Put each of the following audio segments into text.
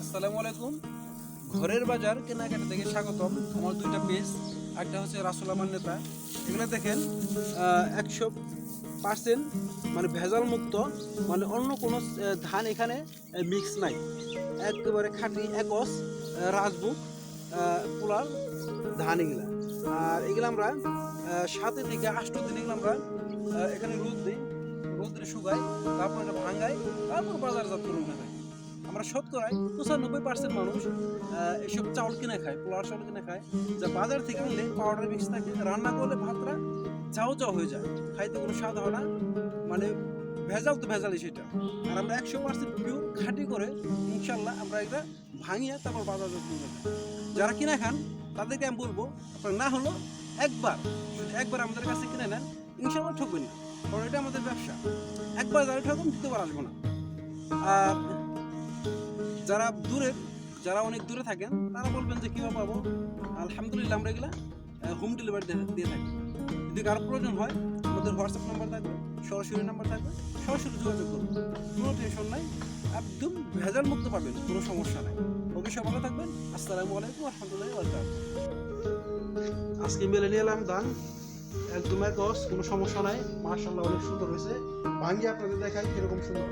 আসসালামু আলাইকুম। ঘরের বাজার কেনাকাটা থেকে স্বাগতম। আমার দুইটা পেজ, একটা হচ্ছে রাসুল আমার নেতা। এগুলো দেখেন 100% মানে ভেজাল মুক্ত, মানে অন্য কোনো ধান এখানে মিক্স নাই। একেবারে খাঁটি একস রাজবুক পোলার ধান এগুলা। আর এগুলো আমরা 7 থেকে 8 দিন এগুলো আমরা এখানে রোদ দিই, রোদে শুকাই, তারপর এটা ভাঙাই, তারপর বাজারজাত করে উঠে যায়। আমরা শতকরায় 95% মানুষ এসব চাউল কিনে খায়, পোলার চাউল কিনে খায়, যা বাজার থেকে আনলে পাউডার মিক্স থাকে, রান্না করলে ভাতটা চাও চাও হয়ে যায়, খাইতে কোনো স্বাদ হয় না, মানে ভেজাল তো ভেজালই সেটা। আর আমরা 100% পিওর খাঁটি করে ইনশাল্লাহ আমরা এটা ভাঙিয়ে তারপর বাজারজাত করে খাই। যারা কিনে খান তাদেরকে আমি বলবো, আপনার না হলো একবার আমাদের কাছে কিনে নেন, ইনশাল্লাহ ঠকবেন না, কারণ এটা আমাদের ব্যবসা। একবার যারা ঠকুন দ্বিতীয়বার আসবো না। আর যারা অনেক দূরে থাকেন তারা বলবেন যে কীভাবে পাবো। আলহামদুলিল্লাহ আমরা এগুলা হোম ডেলিভারি দিয়ে থাকি। যদি কারো প্রয়োজন হয় আমাদের হোয়াটসঅ্যাপ নাম্বার থাকবে, সরাসরি নাম্বার থাকবে, সরাসরি যোগাযোগ করুন, কোনো টেনশন নাই, একদম ভেজাল মুক্ত পাবেন, কোনো সমস্যা নাই। ওকে, সব ভালো থাকবেন। আসসালামু আলাইকুম রহমতুল্লাহ বরকাত। আজকে মেলে নিয়ে এলাম ধান, একদম একস, কোনো সমস্যা নাই, মাশাআল্লাহ অনেক সুন্দর হয়েছে। ভাঙ্গি আপনাদের দেখাই কিরকম সুন্দর।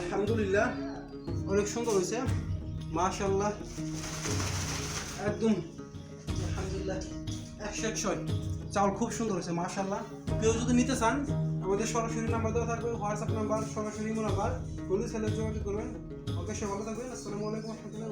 আলহামদুলিল্লাহ অনেক সুন্দর হয়েছে, মাশাআল্লাহ, একদম আলহামদুলিল্লাহ 100 চাউল খুব সুন্দর হয়েছে মাশাআল্লাহ। কেউ যদি নিতে চান আমাদের সরাসরি নাম্বার দেওয়া থাকবে, হোয়াটসঅ্যাপ নাম্বার, সরাসরি ইমো নাম্বার, বলে ছেলে যোগাযোগ করবেন। ওকে, সে ভালো থাকবেন। আসসালামু আলাইকুম রহমতুল্লাহ।